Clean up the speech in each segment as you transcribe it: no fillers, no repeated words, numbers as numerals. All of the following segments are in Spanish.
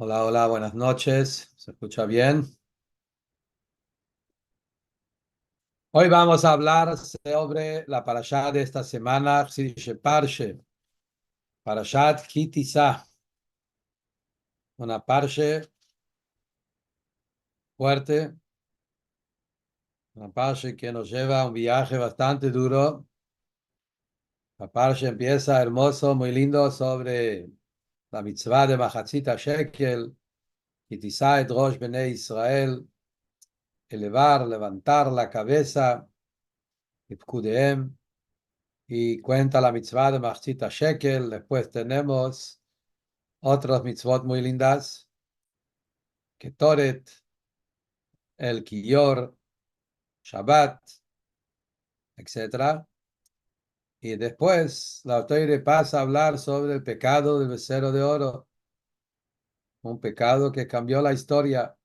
Hola, hola, buenas noches. ¿Se escucha bien? Hoy vamos a hablar sobre la parashá de esta semana, Chsidishe Parshe, Parashat Ki Tisa, una parshe fuerte, una parshe que nos lleva a un viaje bastante duro. La parshe empieza hermoso, muy lindo, sobre la mitzvah de Machatzit Shekel, Ki Tisa et Rosh Bnei Israel, elevar, levantar la cabeza, Ifkudeem, y cuenta la mitzvah de Machatzit Shekel. Después tenemos otras mitzvot muy lindas, Ketoret, el Kiyor, Shabbat, etcétera. Y después la autoridad pasa a hablar sobre el pecado del becerro de oro, un pecado que cambió la historia,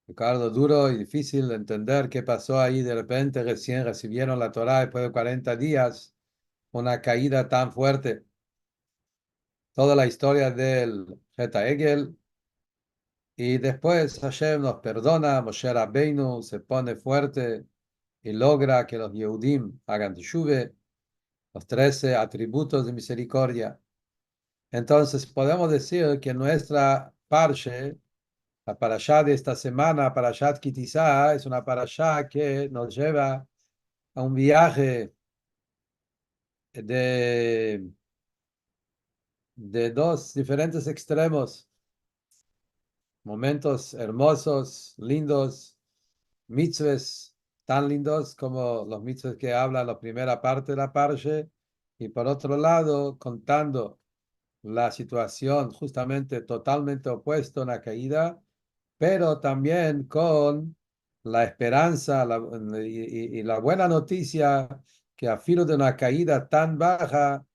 pecado duro y difícil de entender qué pasó ahí. De repente recién recibieron la Torá después de 40 días, una caída tan fuerte. Toda la historia del Jeta Egel. Y después Hashem nos perdona, Moshe Rabbeinu se pone fuerte y logra que los Yehudim hagan teshuve, los 13 atributos de misericordia. Entonces podemos decir que nuestra parshe, la parashá de esta semana, Parashat Ki Tisa, es una parashá que nos lleva a un viaje de, de dos diferentes extremos, momentos hermosos, lindos, mitzvahs tan lindos como los mitzvahs que habla la primera parte de la parsha, y por otro lado contando la situación justamente totalmente opuesto a la caída, pero también con la esperanza y la buena noticia que a filo de una caída tan baja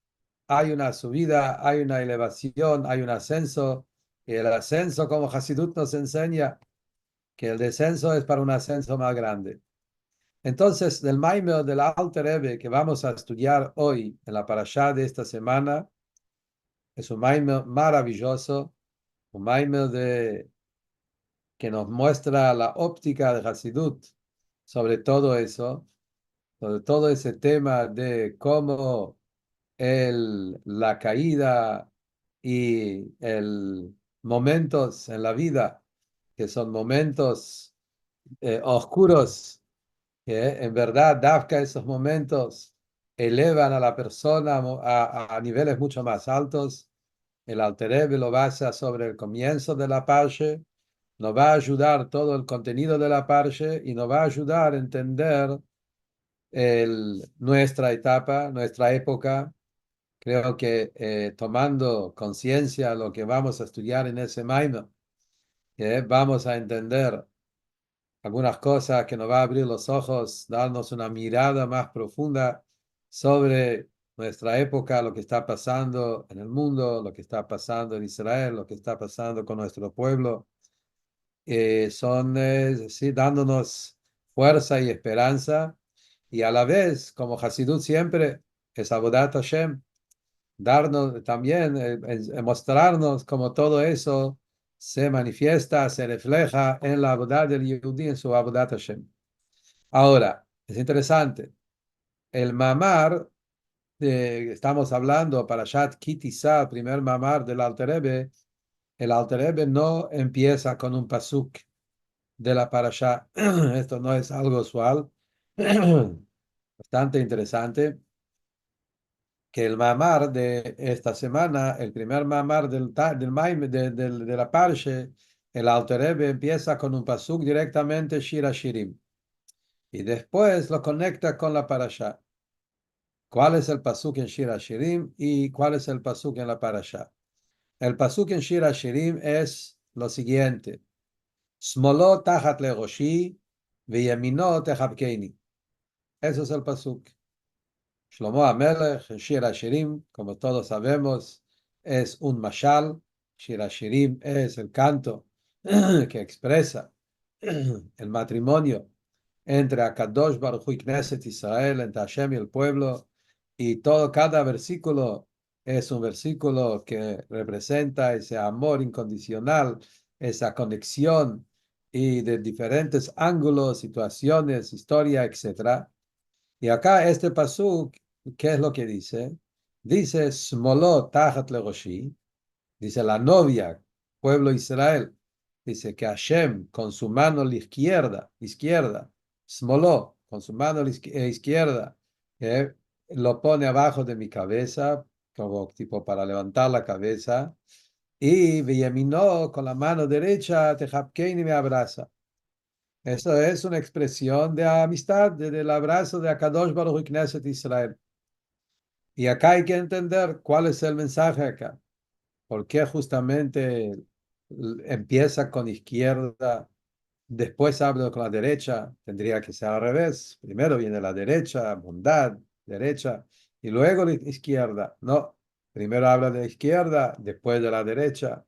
hay una subida, hay una elevación, hay un ascenso, y el ascenso, como Hasidut nos enseña, que el descenso es para un ascenso más grande. Entonces, del Maimer del Alter Rebbe que vamos a estudiar hoy en la parashá de esta semana, es un Maimer maravilloso, un Maimer que nos muestra la óptica de Hasidut sobre todo eso, sobre todo ese tema de cómo la caída y el momentos en la vida, que son momentos oscuros, que en verdad, Dafka, esos momentos elevan a la persona a niveles mucho más altos. El Alter Rebbe lo basa sobre el comienzo de la Parshe, nos va a ayudar todo el contenido de la Parshe y nos va a ayudar a entender nuestra etapa, nuestra época. Creo que tomando conciencia de lo que vamos a estudiar en ese Maimon, vamos a entender algunas cosas que nos va a abrir los ojos, darnos una mirada más profunda sobre nuestra época, lo que está pasando en el mundo, lo que está pasando en Israel, lo que está pasando con nuestro pueblo. Son sí, dándonos fuerza y esperanza, y a la vez, como Hasidut siempre, es Avodat Hashem, darnos también, mostrarnos cómo todo eso se manifiesta, se refleja en la Avodat del Yehudi, en su Avodat Hashem. Ahora, es interesante, el mamar, estamos hablando para Shat Kitisa, primer mamar del Alter Rebbe, el Alter Rebbe no empieza con un pasuk de la parasha. Esto no es algo usual, bastante interesante, que el mamar de esta semana, el primer mamar de la parsha, el Alter Rebbe empieza con un pasuk directamente Shira Shirim y después lo conecta con la parasha. ¿Cuál es el pasuk en Shira Shirim y cuál es el pasuk en la parasha? El pasuk en Shira Shirim es lo siguiente: Smolo tachat leroshi veyamino techabkeini. Eso es el pasuk. Shlomo HaMelech, Shir HaShirim, como todos sabemos, es un mashal. Shir HaShirim es el canto que expresa el matrimonio entre Akadosh Baruch Hu y Knesset Israel, entre Hashem y el pueblo, y todo, cada versículo es un versículo que representa ese amor incondicional, esa conexión y de diferentes ángulos, situaciones, historia, etcétera. Y acá este pasuk, ¿qué es lo que dice? Dice, Smoló tajat leroshi, dice la novia, pueblo Israel, dice que Hashem con su mano la izquierda, Smoló, con su mano izquierda, lo pone abajo de mi cabeza, como tipo para levantar la cabeza, y Beyaminó con la mano derecha, Tejapkeini me abraza. Eso es una expresión de amistad, del abrazo de Akadosh Baruj Hu y Knesset Israel. Y acá hay que entender cuál es el mensaje acá. ¿Por qué justamente empieza con izquierda, después habla con la derecha? Tendría que ser al revés. Primero viene la derecha, bondad, derecha, y luego la izquierda. No, primero habla de la izquierda, después de la derecha.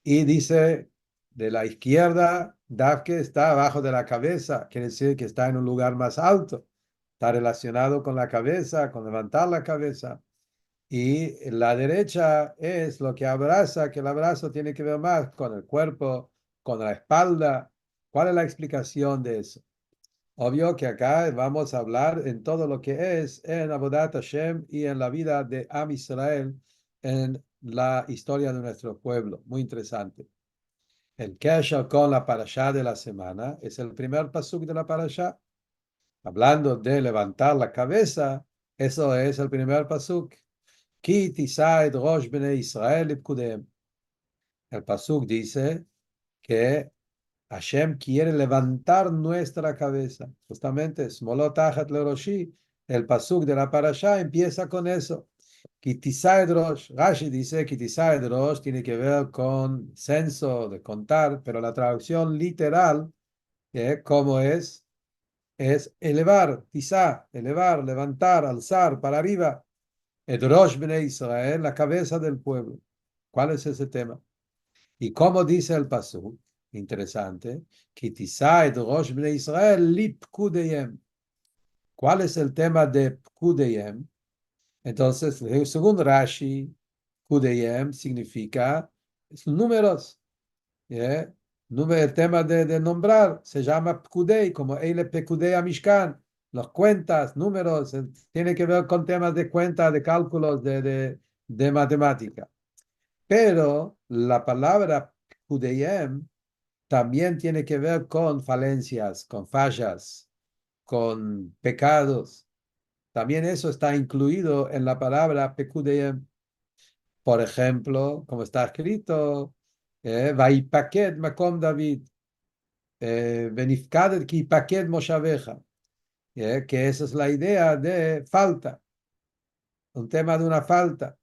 Y dice, de la izquierda, Dafke está abajo de la cabeza, quiere decir que está en un lugar más alto. Está relacionado con la cabeza, con levantar la cabeza. Y la derecha es lo que abraza, que el abrazo tiene que ver más con el cuerpo, con la espalda. ¿Cuál es la explicación de eso? Obvio que acá vamos a hablar en todo lo que es en Avodat Hashem y en la vida de Am Israel, en la historia de nuestro pueblo. Muy interesante. El Kesher con la parashá de la semana es el primer pasuk de la parashá. Hablando de levantar la cabeza, eso es el primer pasuk. Ki tisad rosh bnei Israel ipkudem. El pasuk dice que Hashem quiere levantar nuestra cabeza. Justamente, Smolot Achat Leroshi, el pasuk de la parashá empieza con eso. Ki tisad rosh. Rashi dice que tisad rosh tiene que ver con censo, de contar, pero la traducción literal, ¿cómo es? Es elevar, tisá, elevar, levantar, alzar para arriba. El Rosh Bnei Israel, la cabeza del pueblo. ¿Cuál es ese tema? Y como dice el pasuk, interesante, Kitisa et Rosh Bnei Israel lipkudeyem. ¿Cuál es el tema de pkudeyem? Entonces, según Rashi, kudeyem significa números. ¿eh? El tema de nombrar se llama pkudei, como Eile pekudei Mishkan. Los cuentas, números, tiene que ver con temas de cuenta, de cálculos, de matemática. Pero la palabra Judeyem también tiene que ver con falencias, con fallas, con pecados. También eso está incluido en la palabra Pekudeyem. Por ejemplo, como está escrito, Vaipaket Makom David, Benifkadet ki Paket Moshaveja, que esa es la idea de falta, un tema de una falta.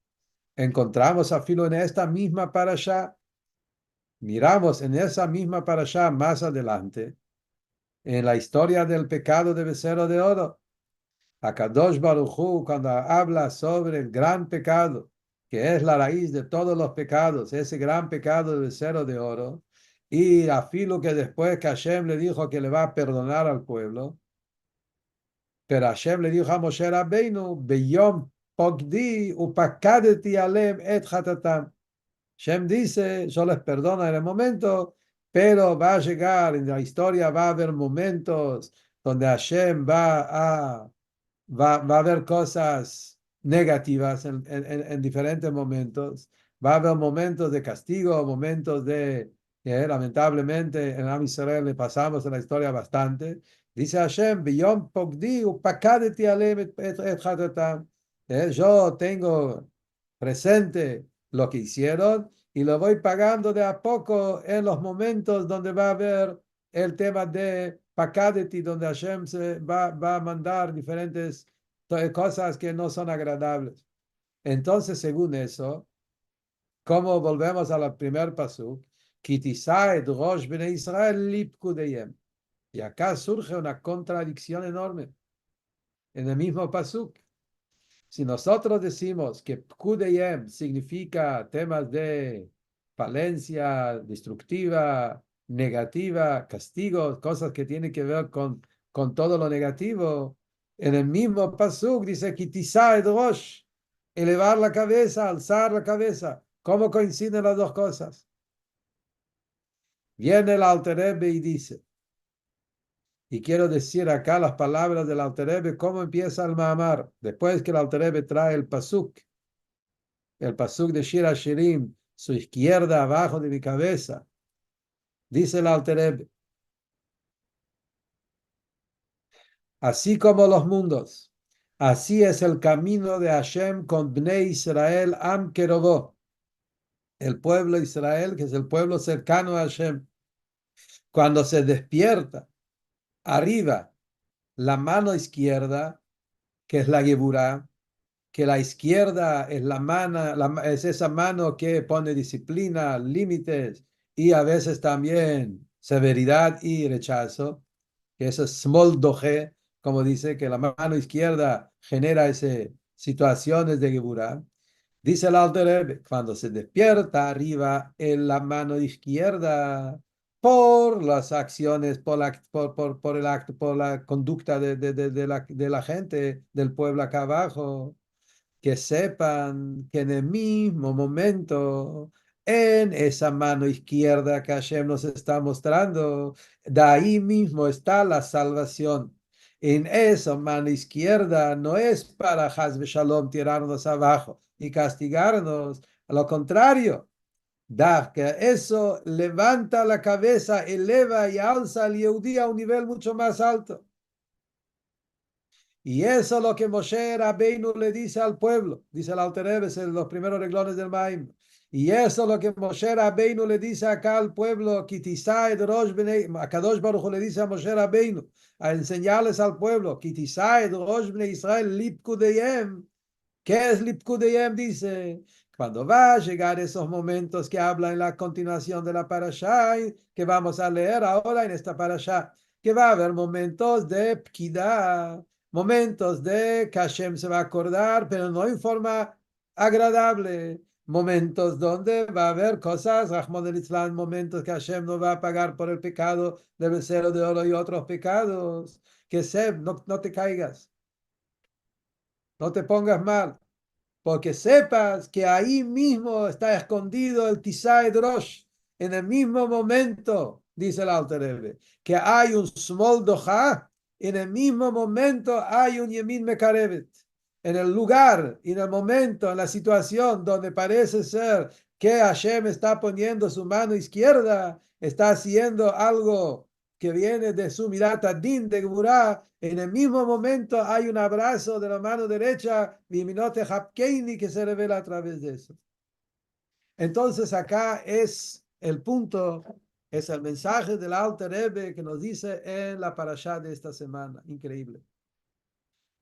Encontramos a Filo en esta misma parasha. Miramos en esa misma parashá más adelante, en la historia del pecado de becerro de oro. Akadosh Baruj Hu, cuando habla sobre el gran pecado, que es la raíz de todos los pecados, ese gran pecado de becerro de oro, y afilo que después que Hashem le dijo que le va a perdonar al pueblo, pero Hashem le dijo a Moshe Rabbeinu, Beyom pogdi upakadeti alem et chatatam. Shem dice, yo les perdono en el momento, pero va a llegar, en la historia va a haber momentos donde Hashem va a haber cosas negativas en diferentes momentos. Va a haber momentos de castigo, momentos de, lamentablemente, en Am Israel le pasamos en la historia bastante. Dice Hashem, Biyom Pogdi, Upakadeti Alem et Chatatam. Yo tengo presente lo que hicieron y lo voy pagando de a poco en los momentos donde va a haber el tema de Pakadeti, donde Hashem va a mandar diferentes cosas que no son agradables. Entonces, según eso, como volvemos a la primer pasuk, Kitisaed Rosh Bnei Israel Lipkudeyem. Y acá surge una contradicción enorme en el mismo pasuk. Si nosotros decimos que Pkudeyem significa temas de falencia destructiva, negativa, castigos, cosas que tienen que ver con todo lo negativo, en el mismo pasuk dice Kitisaed Rosh. elevar la cabeza, alzar la cabeza. ¿Cómo coinciden las dos cosas? Viene el Alter Rebbe y dice, y quiero decir acá las palabras del Alter Rebbe, cómo empieza el Mahamar, después que el Alter Rebbe trae el pasuk de Shir Hashirim, su izquierda abajo de mi cabeza, dice el Alter Rebbe, así como los mundos, así es el camino de Hashem con Bnei Israel Am Kerobó, el pueblo de Israel, que es el pueblo cercano a Hashem. Cuando se despierta arriba la mano izquierda, que es la Geburah, que la izquierda es la mano, es esa mano que pone disciplina, límites y a veces también severidad y rechazo, que eso es smol doje, como dice, que la mano izquierda genera esas situaciones de Geburah. Dice el Alter Rebbe, cuando se despierta arriba en la mano izquierda por las acciones, por el acto, por la conducta de la gente del pueblo acá abajo, que sepan que en el mismo momento, en esa mano izquierda que Hashem nos está mostrando, de ahí mismo está la salvación. En esa mano izquierda no es para Hazbe Shalom tirarnos abajo y castigarnos, a lo contrario, da que eso levanta la cabeza, eleva y alza al Yehudí a un nivel mucho más alto. Y eso es lo que Moshe Rabbeinu le dice al pueblo, dice el Alter Rebbe, en los primeros renglones del Maim. Y eso es lo que Moshe Rabbeinu le dice acá al pueblo, Kitisai Rosh Bnei, Akadosh Baruch Hu le dice a Moshe Rabbeinu, a enseñarles al pueblo, Kitisai Rosh Bnei Israel Lipkudeyem. ¿Qué es Lipkudeyem? Dice, cuando va a llegar esos momentos que habla en la continuación de la parashá, que vamos a leer ahora en esta parashá, que va a haber momentos de pkidá, momentos de que Hashem se va a acordar, pero no en forma agradable. Momentos donde va a haber cosas, Rahman el Islam, momentos que Hashem no va a pagar por el pecado del becerro de oro y otros pecados. Que no te caigas, no te pongas mal, porque sepas que ahí mismo está escondido el Tisai Drosh, en el mismo momento, dice el Alter Rebbe, que hay un Smol Doha, en el mismo momento hay un Yemin Mekarevet. En el lugar, en el momento, en la situación donde parece ser que Hashem está poniendo su mano izquierda, está haciendo algo que viene de su mirata din de Gemurá, en el mismo momento hay un abrazo de la mano derecha, Miminote Hapkeini, que se revela a través de eso. Entonces acá es el punto, es el mensaje del Alter Rebbe que nos dice en la parashá de esta semana. Increíble.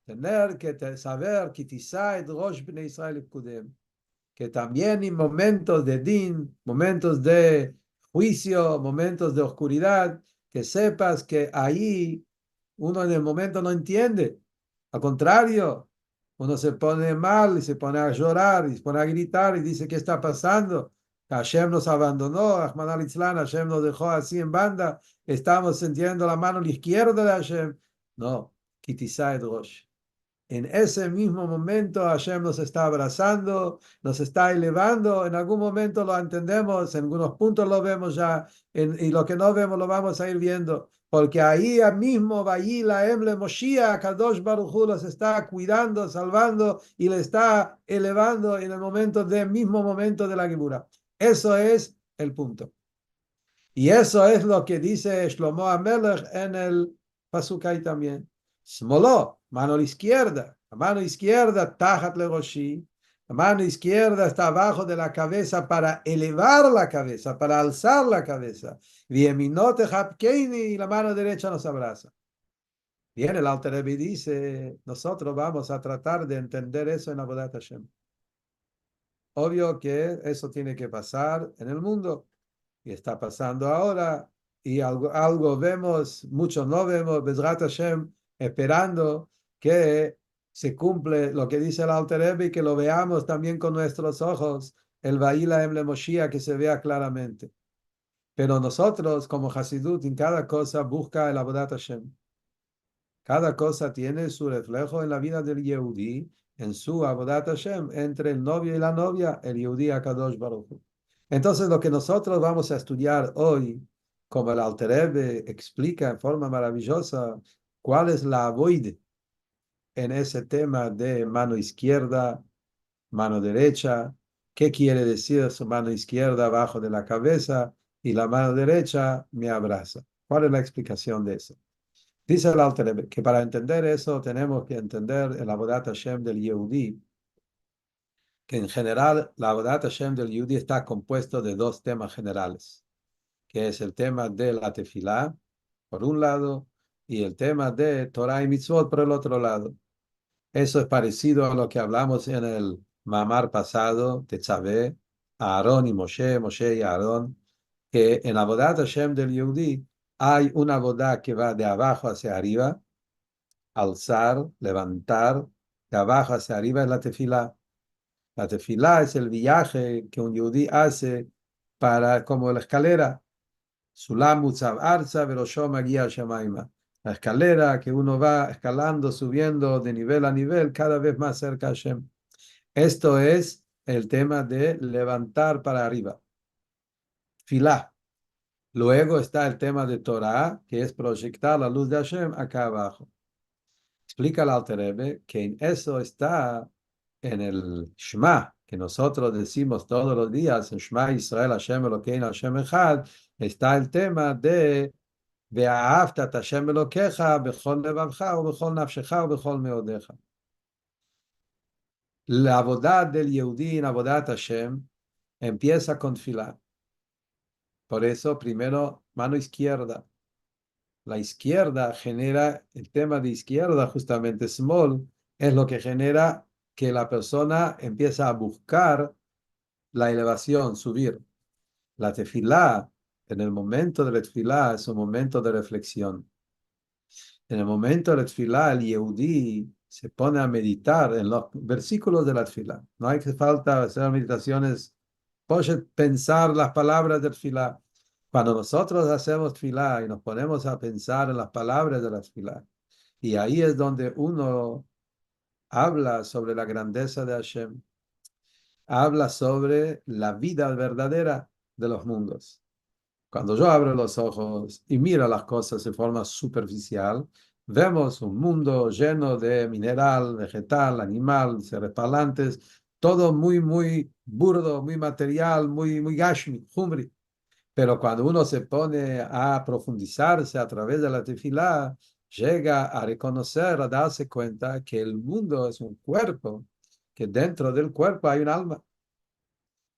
Tener que saber que Tisai Rosh Bnei Israel Kudem, que también en momentos de din, momentos de juicio, momentos de oscuridad, que sepas que ahí uno en el momento no entiende. Al contrario, uno se pone mal y se pone a llorar y se pone a gritar y dice, ¿qué está pasando? Hashem nos abandonó, Rahman al-Islam, Hashem nos dejó así en banda, estamos sintiendo la mano a la izquierda de Hashem. No, Kitisai Rosh. En ese mismo momento Hashem nos está abrazando, nos está elevando, en algún momento lo entendemos, en algunos puntos lo vemos ya, y lo que no vemos lo vamos a ir viendo, porque ahí mismo, Vayi la Emle Moshiach, Kadosh Baruj Hu los está cuidando, salvando y le está elevando en el momento del mismo momento de la Gebura. Eso es el punto. Y eso es lo que dice Shlomo Amelech en el Pasukai también. Smoló, mano a la izquierda. La mano izquierda, Tajat Leroshi. La mano izquierda está abajo de la cabeza para elevar la cabeza, para alzar la cabeza. Vieminote Hapkeini, y la mano derecha nos abraza. Bien, el Alter Rebbe dice, nosotros vamos a tratar de entender eso en Avodat Hashem. Obvio que eso tiene que pasar en el mundo. Y está pasando ahora, y algo vemos, mucho no vemos, Bezrat Hashem, esperando que se cumple lo que dice el Alter Rebbe y que lo veamos también con nuestros ojos, el Va'ila Emle Moshiach, que se vea claramente. Pero nosotros, como Hasidut, en cada cosa busca el Avodat Hashem. Cada cosa tiene su reflejo en la vida del Yehudí, en su Avodat Hashem entre el novio y la novia, el Yehudi Akadosh Baruch Hu. Entonces, lo que nosotros vamos a estudiar hoy, como el Alter Rebbe explica en forma maravillosa, cuál es la avoid en ese tema de mano izquierda, mano derecha, qué quiere decir su mano izquierda abajo de la cabeza y la mano derecha me abraza. ¿Cuál es la explicación de eso? Dice el Alter Rebbe que para entender eso tenemos que entender el Avodat Hashem del Yehudi, que en general la Avodat Hashem del Yehudi está compuesto de dos temas generales, que es el tema de la tefilá, por un lado, y el tema de Torah y Mitzvot, por el otro lado. Eso es parecido a lo que hablamos en el mamar pasado de Tzavé, a Aarón y Moshe, Moshe y Aarón, que en Avodat Hashem del Yehudi hay una Avodah que va de abajo hacia arriba, alzar, levantar, de abajo hacia arriba es la tefilá. La tefilá es el viaje que un yudí hace para, como la escalera, Sulam Mutzav Arza Veroshom Agia Shamaima. La escalera que uno va escalando, subiendo de nivel a nivel, cada vez más cerca a Hashem. Esto es el tema de levantar para arriba. Filá. Luego está el tema de Torah, que es proyectar la luz de Hashem acá abajo. Explica el Alter Rebbe que en eso está en el Shema, que nosotros decimos todos los días, en Shema Israel, Hashem Elokeinu, Hashem Echad, está el tema de ואהבת את השם אלוקיך בכל לבבך ובכל נפשך ובכל מאודיך. La boda del Yehudi en Avodat Hashem empieza con Tfilah. Por eso, primero, mano izquierda. La izquierda genera, el tema de izquierda, justamente small, es lo que genera que la persona empieza a buscar la elevación, subir. La tefilá, en el momento de la tefilá, es un momento de reflexión. En el momento de la tefilá, el Yehudí se pone a meditar en los versículos de la tefilá. No hay que falta hacer meditaciones, puedes pensar las palabras de tefilá. Cuando nosotros hacemos tefilá y nos ponemos a pensar en las palabras de la tefilá, y ahí es donde uno habla sobre la grandeza de Hashem, habla sobre la vida verdadera de los mundos. Cuando yo abro los ojos y miro las cosas de forma superficial, vemos un mundo lleno de mineral, vegetal, animal, seres parlantes, todo muy, muy burdo, muy material, muy, muy gashmi, humri. Pero cuando uno se pone a profundizarse a través de la tefilá, llega a reconocer, a darse cuenta que el mundo es un cuerpo, que dentro del cuerpo hay un alma.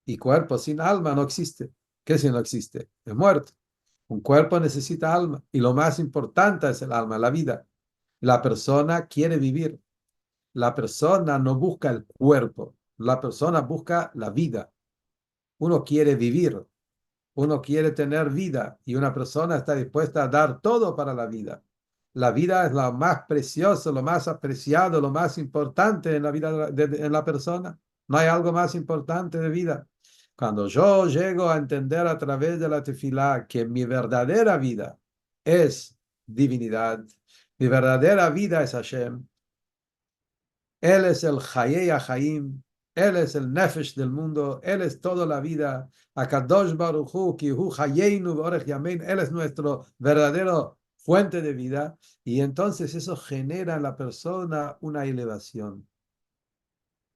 Y cuerpo sin alma no existe. ¿Qué si no existe? Es muerto. Un cuerpo necesita alma. Y lo más importante es el alma, la vida. La persona quiere vivir. La persona no busca el cuerpo. La persona busca la vida. Uno quiere vivir. Uno quiere tener vida. Y una persona está dispuesta a dar todo para la vida. La vida es lo más precioso, lo más apreciado, lo más importante en la vida en la persona. No hay algo más importante de vida. Cuando yo llego a entender a través de la tefilá que mi verdadera vida es divinidad, mi verdadera vida es Hashem, Él es el Hayei HaChaim, Él es el Nefesh del mundo, Él es toda la vida, Akadosh Baruch Hu, Ki Hu Hayeinu V'orech Yamein, Él es nuestro verdadero fuente de vida, y entonces eso genera en la persona una elevación,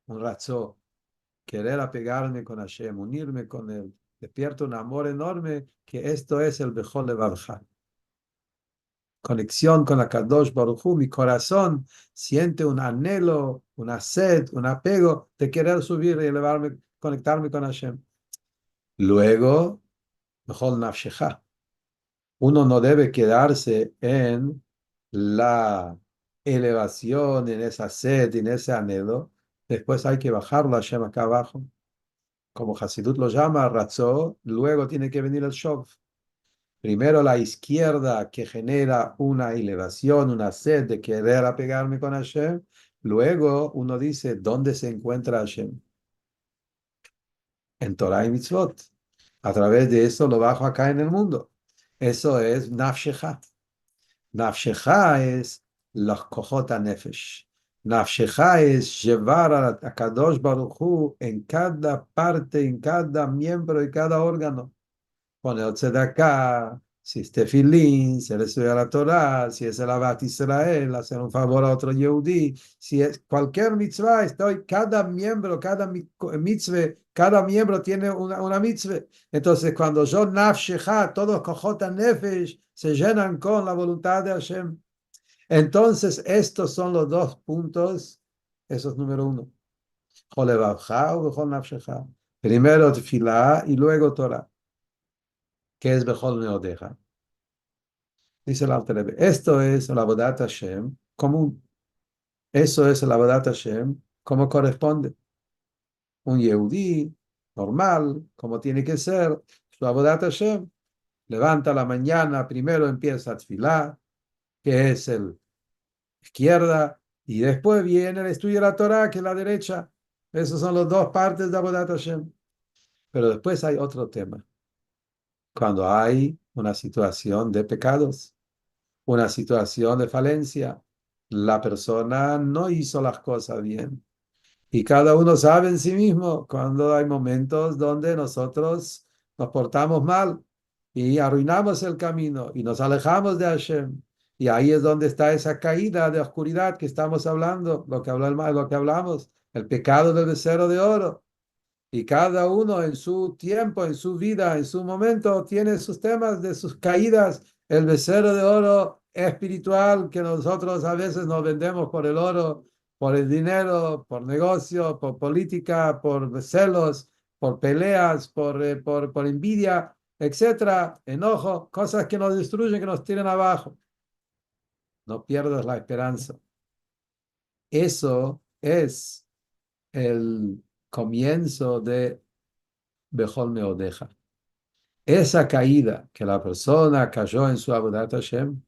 un razón, querer apegarme con Hashem, unirme con Él. Despierta un amor enorme que esto es el Bechol Levavcha. Conexión con la Kadosh Baruj Hu, mi corazón siente un anhelo, una sed, un apego de querer subir y elevarme, conectarme con Hashem. Luego, Bechol Nafshecha. Uno no debe quedarse en la elevación, en esa sed, en ese anhelo. Después hay que bajarlo a Hashem acá abajo. Como Hasidut lo llama, Ratzó, luego tiene que venir el Shov. Primero la izquierda que genera una elevación, una sed de querer apegarme con Hashem. Luego uno dice, ¿dónde se encuentra Hashem? En Torah y Mitzvot. A través de eso lo bajo acá en el mundo. Eso es Nafshecha. Nafshecha es los Kohot Nefesh. Nafshecha es llevar a Kadosh Baruj Hu en cada parte, en cada miembro y cada órgano. Poner tzedakah, si es tefilín, si es estudiar la Torah, si es el Abat Israel, hacer un favor a otro Yehudí, si es cualquier mitzvah, estoy, cada miembro, mitzvah, cada miembro tiene una mitzvah. Entonces, cuando yo nafshecha, todos kojot nefesh, se llenan con la voluntad de Hashem. Entonces, estos son los dos puntos, eso es número uno. Jolevavcha o bechol nafshecha. Primero tefilá y luego Torah, que es bechol meodeja. Dice el Alter Rebbe, esto es el Avodat Hashem común. Eso es el Avodat Hashem como corresponde. Un Yehudí normal, como tiene que ser, su Avodat Hashem. Levanta la mañana, primero empieza a tefilá, que es el izquierda, y después viene el estudio de la Torah, que es la derecha. Esas son las dos partes de Avodat Hashem. Pero después hay otro tema. Cuando hay una situación de pecados, una situación de falencia, la persona no hizo las cosas bien. Y cada uno sabe en sí mismo cuando hay momentos donde nosotros nos portamos mal y arruinamos el camino y nos alejamos de Hashem. Y ahí es donde está esa caída de oscuridad que estamos hablando, lo que hablamos, el pecado del becerro de oro. Y cada uno en su tiempo, en su vida, en su momento, tiene sus temas de sus caídas. El becerro de oro espiritual que nosotros a veces nos vendemos por el oro, por el dinero, por negocio, por política, por celos, por peleas, por envidia, etcétera, enojo, cosas que nos destruyen, que nos tiran abajo. No pierdas la esperanza. Eso es el comienzo de Bejol Meodeja. Esa caída que la persona cayó en su Avodat Hashem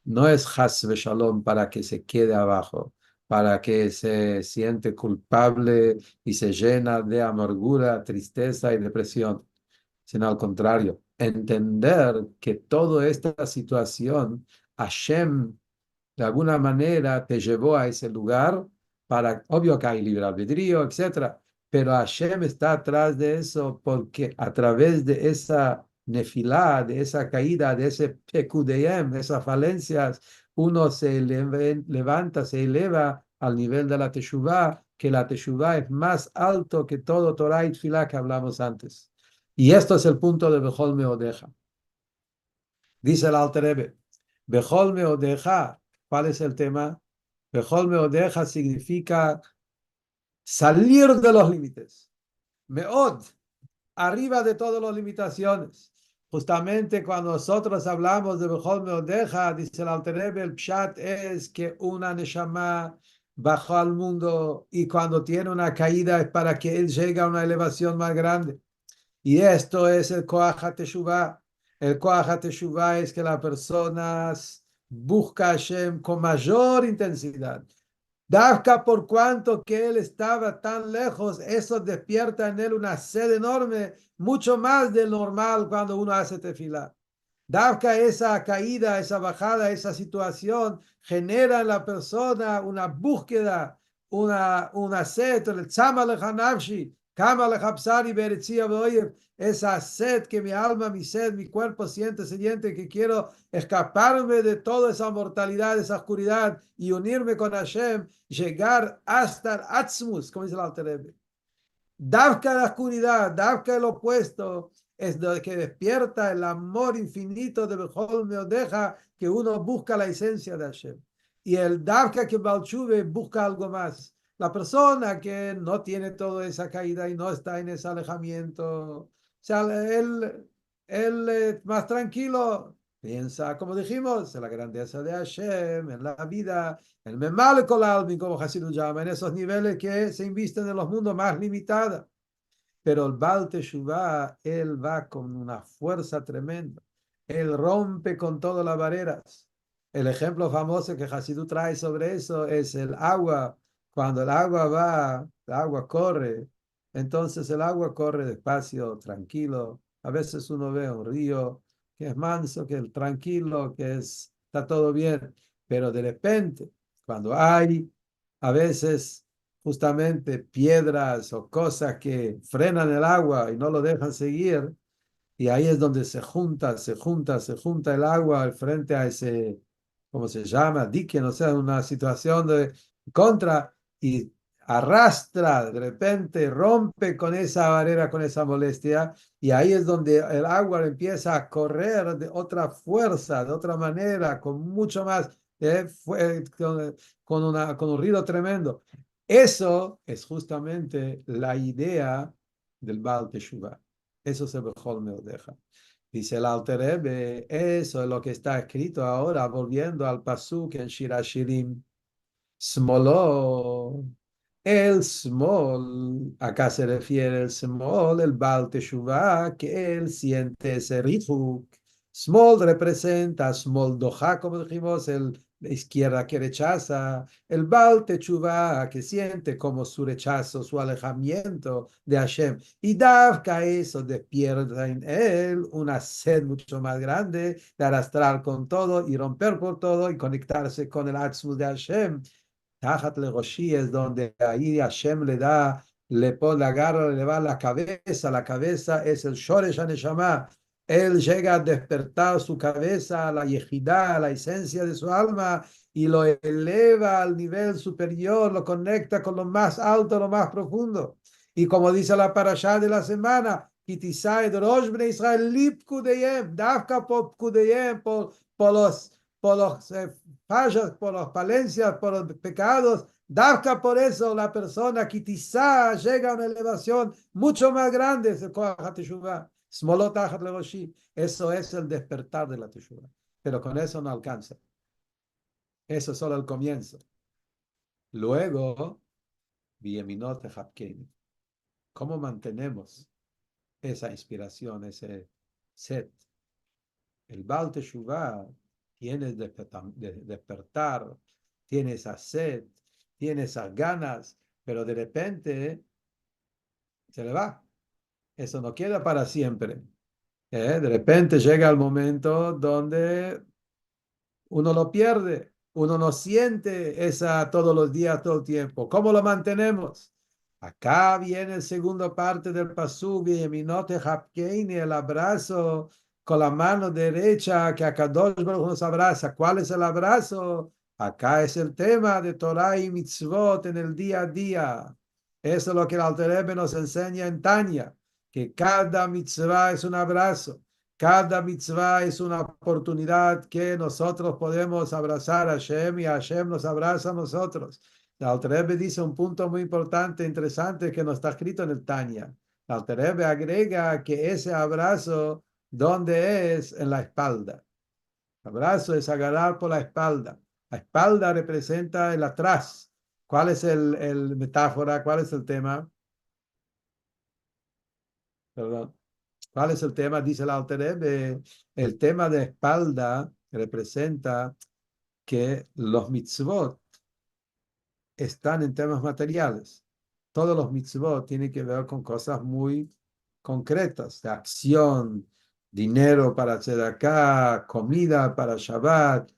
no es Has Shalom para que se quede abajo, para que se siente culpable y se llena de amargura, tristeza y depresión, sino al contrario, entender que toda esta situación Hashem de alguna manera te llevó a ese lugar para, obvio que hay libre albedrío, etcétera, pero Hashem está atrás de eso porque a través de esa nefilá, de esa caída, de ese pekudeyem, esas falencias, uno levanta, se eleva al nivel de la teshuvá, que la teshuvá es más alto que todo Torah y Tfilá que hablamos antes. Y esto es el punto de Bejol Meodeja. Dice el Alter Rebbe, Bejol Meodeja, ¿cuál es el tema? Bejol Meodeja significa salir de los límites. Meod, arriba de todas las limitaciones. Justamente cuando nosotros hablamos de Bejol Meodeja, dice el Alter Rebbe, el pshat es que una neshama bajó al mundo y cuando tiene una caída es para que él llegue a una elevación más grande. Y esto es el Koach HaTeshuvah. El Koach HaTeshuvah es que la persona busca a Hashem con mayor intensidad. Dafka por cuanto que él estaba tan lejos, eso despierta en él una sed enorme, mucho más del normal cuando uno hace tefilá. Dafka esa caída, esa bajada, esa situación genera en la persona una búsqueda, una sed, el tzama lejanavshi, kama lejapsari beretzia beoyev, esa sed que mi alma, mi sed, mi cuerpo siente, sediente, que quiero escaparme de toda esa mortalidad, esa oscuridad y unirme con Hashem, llegar hasta el Atzmus, como dice el Alter Rebbe. Davka la oscuridad, Davka el opuesto, es lo que despierta el amor infinito de Bejol Meodeja, que uno busca la esencia de Hashem. Y el Davka que Balchuve busca algo más. La persona que no tiene toda esa caída y no está en ese alejamiento, o sea, él más tranquilo, piensa, como dijimos, en la grandeza de Hashem, en la vida, el Memale Kolalmin, como Hasidut llama, en esos niveles que se invisten en los mundos más limitados. Pero el Baal Teshuvah, él va con una fuerza tremenda. Él rompe con todas las barreras. El ejemplo famoso que Hasidut trae sobre eso es el agua. Cuando el agua va, el agua corre. Entonces el agua corre despacio, tranquilo. A veces uno ve un río que es manso, que es tranquilo, está todo bien. Pero de repente, cuando hay a veces justamente piedras o cosas que frenan el agua y no lo dejan seguir, y ahí es donde se junta el agua frente a ese, ¿cómo se llama? Dique, no sé, una situación de contra y arrastra, de repente rompe con esa barrera, con esa molestia, y ahí es donde el agua empieza a correr de otra fuerza, de otra manera, con mucho más, con un ruido tremendo. Eso es justamente la idea del Baal Teshuvah. Eso se Bechol me deja. Dice el Alter Rebbe, eso es lo que está escrito ahora, volviendo al Pasuk en Shirashirim. Smoló, el smol, acá se refiere el smol, el Baal Teshuvah, que él siente ese ritmo. Smol representa, smol doja, como dijimos, la izquierda que rechaza, el Baal Teshuvah, que siente como su rechazo, su alejamiento de Hashem. Y Davka eso despierta en él una sed mucho más grande de arrastrar con todo y romper por todo y conectarse con el Atzmus de Hashem. Tajat Legoshi es donde ahí Hashem le da, le pone, le agarra, le va la cabeza es el Shoresh HaNeshama. Él llega a despertar su cabeza, a la yejidá, a la esencia de su alma, y lo eleva al nivel superior, lo conecta con lo más alto, lo más profundo. Y como dice la parashá de la semana, Kitisai Rosh Bnei Israel Lip Kudeyem, Dafka Pop Kudeyem, por los fallas, por las falencias, por los pecados. Davka por eso la persona que quizá llega a una elevación mucho más grande. Eso es el despertar de la Teshuvah. Pero con eso no alcanza. Eso es solo el comienzo. Luego, ¿cómo mantenemos esa inspiración, ese set? El Baal Teshuvah tiene despertar, tiene esa sed, tiene esas ganas, pero de repente se le va. Eso no queda para siempre. De repente llega el momento donde uno lo pierde, uno no siente esa todos los días, todo el tiempo. ¿Cómo lo mantenemos? Acá viene el segundo parte del pasú, Yeminote Hapkeini, el abrazo con la mano derecha que Akadosh Baruj nos abraza. ¿Cuál es el abrazo? Acá es el tema de Torah y mitzvot en el día a día. Eso es lo que el Alter Rebbe nos enseña en Tanya, que cada mitzvah es un abrazo. Cada mitzvah es una oportunidad que nosotros podemos abrazar a Hashem y Hashem nos abraza a nosotros. El Alter Rebbe dice un punto muy importante, interesante, que no está escrito en el Tanya. El Alter Rebbe agrega que ese abrazo, ¿dónde es? En la espalda. El abrazo es agarrar por la espalda. La espalda representa el atrás. ¿Cuál es el metáfora? ¿Cuál es el tema? Perdón. ¿Cuál es el tema? Dice el Alter Rebbe. El tema de espalda representa que los mitzvot están en temas materiales. Todos los mitzvot tienen que ver con cosas muy concretas, de acción, dinero para hacer acá, comida para Shabbat,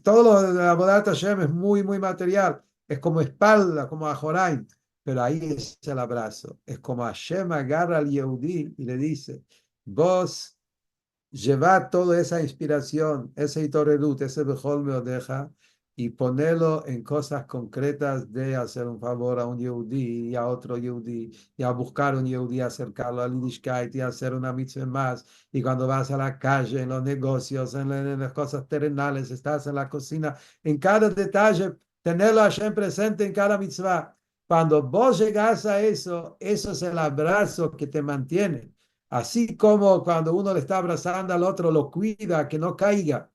todo lo de la Avodat Hashem es muy, muy material. Es como espalda, como Ajoraim. Pero ahí es el abrazo. Es como Hashem agarra al Yehudí y le dice, vos llevar toda esa inspiración, ese Itorerut, ese Bejol me deja y ponerlo en cosas concretas de hacer un favor a un Yehudí y a otro Yehudí y a buscar un Yehudí, acercarlo al Yiddishkeit y hacer una mitzvah más. Y cuando vas a la calle, en los negocios, en las cosas terrenales, estás en la cocina, en cada detalle, tenerlo a Hashem presente en cada mitzvah. Cuando vos llegas a eso, eso es el abrazo que te mantiene. Así como cuando uno le está abrazando al otro, lo cuida, que no caiga,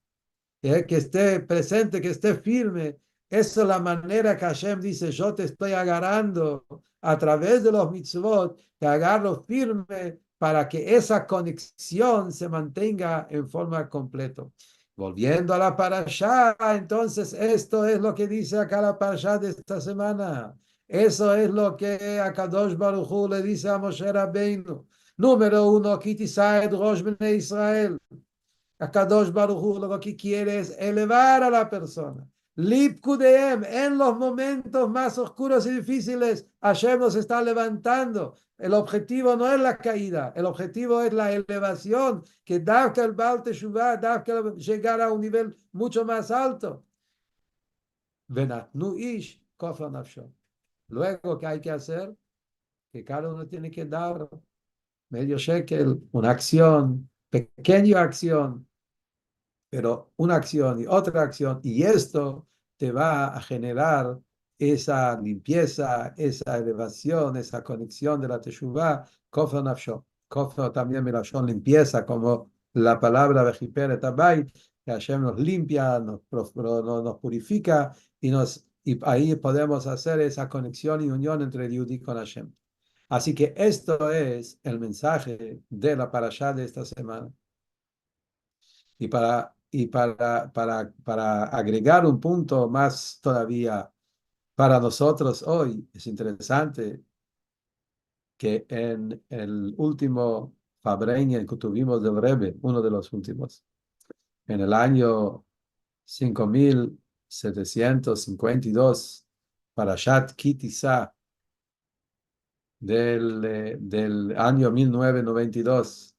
que esté presente, que esté firme. Esa es la manera que Hashem dice, yo te estoy agarrando a través de los mitzvot, te agarro firme para que esa conexión se mantenga en forma completa. Volviendo a la parashá, entonces esto es lo que dice acá la parashá de esta semana. Eso es lo que Akadosh Baruj Hu le dice a Moshe Rabbeinu. Número uno, Kitisaed Rosh Bnei Israel. Akadosh Baruj Hu lo que quiere es elevar a la persona. Lipkudeem, en los momentos más oscuros y difíciles, Hashem nos está levantando. El objetivo no es la caída, el objetivo es la elevación, que Davka el Baal Teshuvah, Davka llegar a un nivel mucho más alto. Venatnu ish kofar nafsho. Luego, ¿qué hay que hacer? Que cada uno tiene que dar medio shekel, una acción, pequeña acción, pero una acción y otra acción, y esto te va a generar esa limpieza, esa elevación, esa conexión de la Teshuvah, Kofar Nafsho. Kofar también Melashon limpieza, como la palabra Vejiperet Abayit, que Hashem nos limpia, nos purifica, y ahí podemos hacer esa conexión y unión entre el Yehudi con Hashem. Así que esto es el mensaje de la parashá de esta semana. Para agregar un punto más todavía para nosotros hoy, es interesante que en el último Fabreña que tuvimos del Rebbe, uno de los últimos, en el año 5752, Parashat Ki Tisa del año 1992.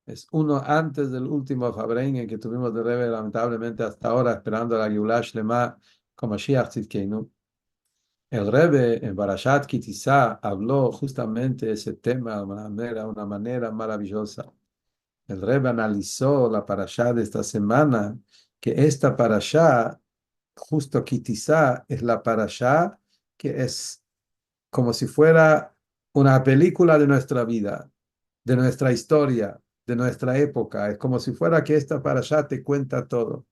Es uno antes del último Fabrein que tuvimos de Rebbe, lamentablemente hasta ahora, esperando la Geulah Shlema como Mashiach Tzidkeinu. El Rebbe en Barashat Ki Tisa habló justamente ese tema de una manera maravillosa. El Rebbe analizó la parashá de esta semana, que esta parashá, justo Ki Tisa, es la parashá que es como si fuera una película de nuestra vida, de nuestra historia, de nuestra época. Es como si fuera que esta parashá te cuenta todo.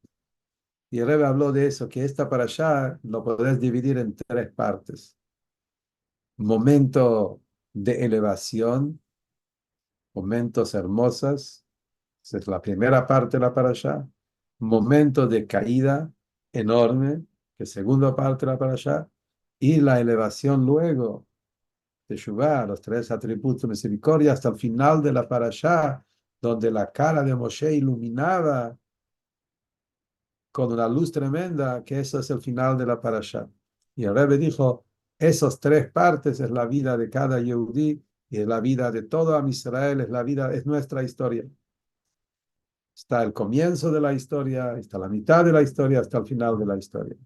Y el Rebbe habló de eso, que esta parashá lo podés dividir en tres partes. Momento de elevación, momentos hermosos, esa es la primera parte de la parashá. Momento de caída enorme, que es segunda parte de la parashá. Y la elevación luego Teshuvah, los tres atributos de misericordia, hasta el final de la parashá, donde la cara de Moshe iluminaba con una luz tremenda, que eso es el final de la parashá. Y el Rebbe dijo, esas tres partes es la vida de cada Yehudí y es la vida de todo Am Israel, es nuestra historia. Está el comienzo de la historia, está la mitad de la historia, hasta el final de la historia.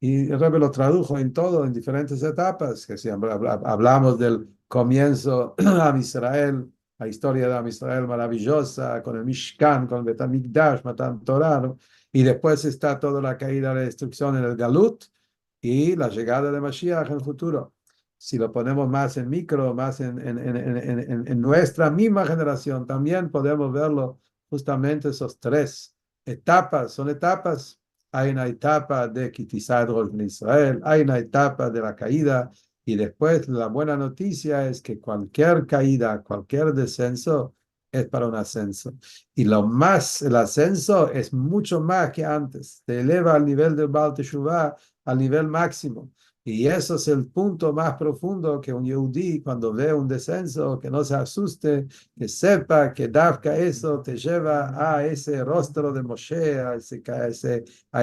Y el Rebbe lo tradujo en todo, en diferentes etapas, que si hablamos del comienzo a Israel, la historia de Israel maravillosa, con el Mishkan, con el Bet HaMikdash, Matan Torah, ¿no? Y después está toda la caída, la destrucción en el Galut y la llegada de Mashiach en el futuro. Si lo ponemos más en micro, más en nuestra misma generación, también podemos verlo justamente esos tres etapas, son etapas. Hay una etapa de Kitizad en Israel, hay una etapa de la caída, y después la buena noticia es que cualquier caída, cualquier descenso es para un ascenso. Y el ascenso es mucho más que antes, te eleva al nivel del Baal Teshuvah, al nivel máximo. Y eso es el punto más profundo que un Yehudí, cuando ve un descenso, que no se asuste, que sepa que Dafka eso te lleva a ese rostro de Moshe, a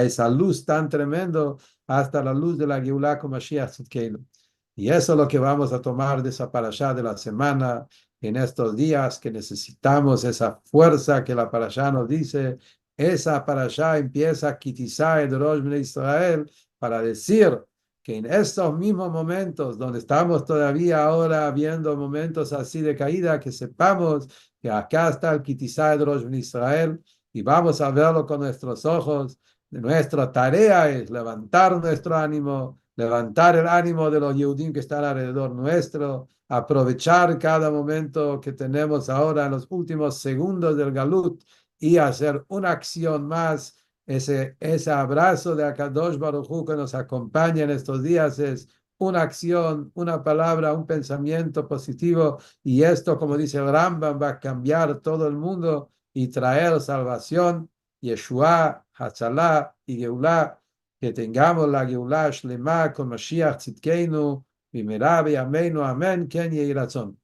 esa luz tan tremendo, hasta la luz de la Geulah con Mashiach Tzidkeinu. Y eso es lo que vamos a tomar de esa parashá de la semana, en estos días que necesitamos esa fuerza que la parashá nos dice. Esa parashá empieza Kitizá de Rosh Bnei Israel para decir que en estos mismos momentos donde estamos todavía ahora viendo momentos así de caída, que sepamos que acá está el Kitizá de Rosh Bnei Israel y vamos a verlo con nuestros ojos. Nuestra tarea es levantar nuestro ánimo, levantar el ánimo de los Yehudim que están alrededor nuestro, aprovechar cada momento que tenemos ahora en los últimos segundos del Galut y hacer una acción más. Ese abrazo de Akadosh Baruj Hu que nos acompaña en estos días es una acción, una palabra, un pensamiento positivo, y esto, como dice el Rambam, va a cambiar todo el mundo y traer salvación, Yeshua, Hatzalah y Geulah. Que tengamos la Geulah Shlema con Mashiach Tzidkeinu, Bimera B'yameinu, Amén, Ken Yehi Ratzon.